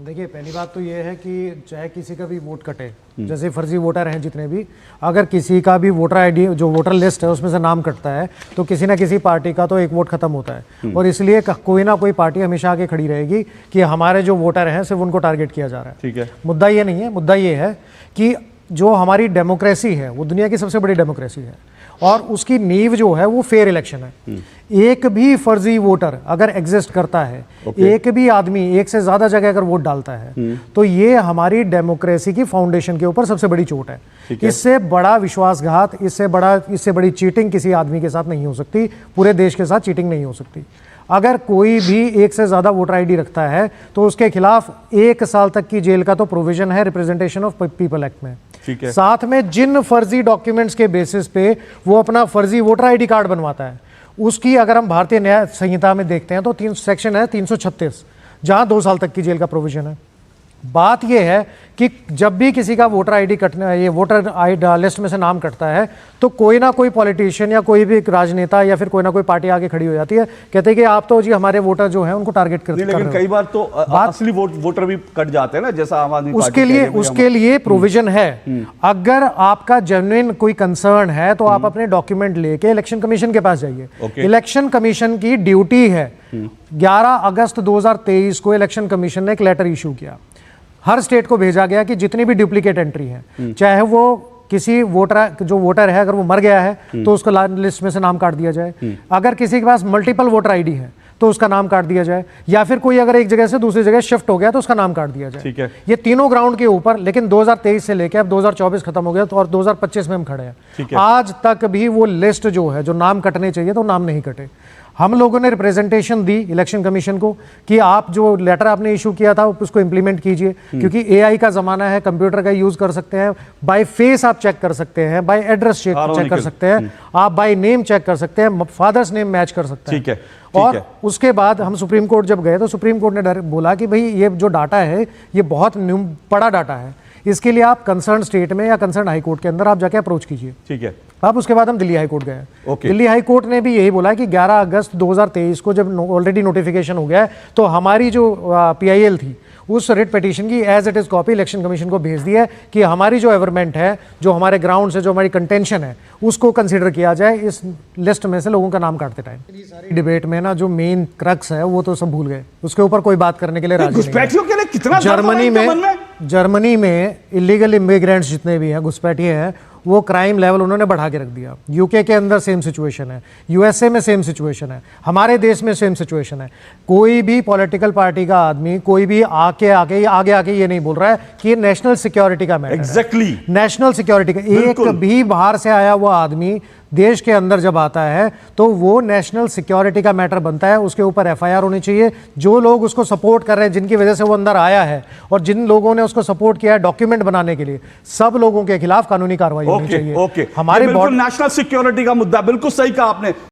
देखिए, पहली बात तो ये है कि चाहे किसी का भी वोट कटे, जैसे फर्जी वोटर हैं जितने भी, अगर किसी का भी वोटर आईडी जो वोटर लिस्ट है उसमें से नाम कटता है तो किसी ना किसी पार्टी का तो एक वोट खत्म होता है। और इसलिए कोई ना कोई पार्टी हमेशा आगे खड़ी रहेगी कि हमारे जो वोटर हैं सिर्फ उनको टारगेट किया जा रहा है। ठीक है, मुद्दा ये नहीं है, मुद्दा ये है कि जो हमारी डेमोक्रेसी है वो दुनिया की सबसे बड़ी डेमोक्रेसी है और उसकी नींव जो है वो फेयर इलेक्शन है। एक भी फर्जी वोटर अगर एग्जिस्ट करता है, एक भी आदमी एक से ज्यादा जगह अगर वोट डालता है तो ये हमारी डेमोक्रेसी की फाउंडेशन के ऊपर सबसे बड़ी चोट है। इससे बड़ा विश्वासघात, इससे बड़ी चीटिंग किसी आदमी के साथ नहीं हो सकती, पूरे देश के साथ चीटिंग नहीं हो सकती। अगर कोई भी एक से ज्यादा वोटर आईडी रखता है तो उसके खिलाफ 1 साल तक की जेल का तो प्रोविजन है रिप्रेजेंटेशन ऑफ पीपल एक्ट में। ठीक है। साथ में जिन फर्जी डॉक्यूमेंट्स के बेसिस पे वो अपना फर्जी वोटर आईडी कार्ड बनवाता है, उसकी अगर हम भारतीय न्याय संहिता में देखते हैं तो 3 सेक्शन है 336, जहां 2 साल तक की जेल का प्रोविजन है। बात यह है कि जब भी किसी का वोटर आईडी कटना, ये वोटर आईडी लिस्ट में से नाम कटता है तो कोई ना कोई पॉलिटिशियन या कोई भी राजनेता या फिर कोई ना कोई पार्टी आगे खड़ी हो जाती है, कहते हैं कि आप तो जी हमारे वोटर जो हैं उनको टारगेट करते हैं। लेकिन कई बार तो असली वोटर भी कट जाते हैं ना, जैसा आम आदमी पार्टी उसके लिए प्रोविजन है। अगर आपका जेन्युइन कोई कंसर्न है तो आप अपने डॉक्यूमेंट लेके इलेक्शन कमीशन के पास जाइए। इलेक्शन कमीशन की ड्यूटी है, 11 अगस्त 2023 को इलेक्शन कमीशन ने एक लेटर इशू किया, हर स्टेट को भेजा गया कि जितनी भी डुप्लीकेट एंट्री है, चाहे वो किसी वोटर है अगर वो मर गया है तो उसको लिस्ट में से नाम काट दिया जाए, अगर किसी के पास मल्टीपल वोटर आईडी है तो उसका नाम काट दिया जाए, या फिर कोई अगर एक जगह से दूसरी जगह शिफ्ट हो गया तो उसका नाम काट दिया जाए। ठीक है। ये तीनों ग्राउंड के ऊपर, लेकिन 2023 से लेकर अब 2024 खत्म हो गया तो और 2025 में हम खड़े हैं, आज तक भी वो लिस्ट जो है जो नाम कटने चाहिए तो नाम नहीं कटे। हम लोगों ने रिप्रेजेंटेशन दी इलेक्शन कमीशन को कि आप जो लेटर आपने इशू किया था उसको इंप्लीमेंट कीजिए, क्योंकि एआई का जमाना है, कंप्यूटर का यूज कर सकते हैं, बाय फेस आप चेक कर सकते हैं, बाय एड्रेस चेक कर सकते हैं, आप बाय नेम चेक कर सकते हैं, फादर्स नेम मैच कर सकते हैं। ठीक है। और उसके बाद हम सुप्रीम कोर्ट जब गए तो सुप्रीम कोर्ट ने बोला कि भाई ये जो डाटा है ये बहुत बड़ा डाटा है, इसके लिए आप कंसर्न स्टेट में या कंसर्न हाई कोर्ट के अंदर आप जाके अप्रोच कीजिए। ठीक है। अब उसके बाद हम दिल्ली हाई कोर्ट गए। दिल्ली हाई कोर्ट ने भी यही बोला कि 11 अगस्त 2023 को जब ऑलरेडी नोटिफिकेशन हो गया है तो हमारी जो पीआईएल थी उस रिट पिटीशन की as it is copy election commission को भेज दी है कि हमारी जो एवरमेंट है, जो हमारे ग्राउंड से जो हमारी कंटेंशन है, उसको कंसीडर किया जाए इस लिस्ट में से लोगों का नाम काटते टाइम। सारी डिबेट में ना जो मेन क्रक्स है वो तो सब भूल गए, उसके ऊपर कोई बात करने के लिए राजी नहीं। जर्मनी में इलीगल इमिग्रेंट्स जितने भी हैं, घुसपैठिए हैं, वो क्राइम लेवल उन्होंने बढ़ा के रख दिया। यूके के अंदर सेम सिचुएशन है, यूएसए में सेम सिचुएशन है, हमारे देश में सेम सिचुएशन है। कोई भी पॉलिटिकल पार्टी का आदमी कोई भी आगे आके ये नहीं बोल रहा है कि ये नेशनल सिक्योरिटी का मैटर एग्जैक्टली नेशनल सिक्योरिटी का। एक भी बाहर से आया हुआ आदमी देश के अंदर जब आता है तो वो नेशनल सिक्योरिटी का मैटर बनता है, उसके ऊपर एफआईआर होनी चाहिए। जो लोग उसको सपोर्ट कर रहे हैं, जिनकी वजह से वो अंदर आया है और जिन लोगों ने उसको सपोर्ट किया है डॉक्यूमेंट बनाने के लिए, सब लोगों के खिलाफ कानूनी कार्रवाई होनी चाहिए। हमारे नेशनल सिक्योरिटी का मुद्दा बिल्कुल सही कहा आपने।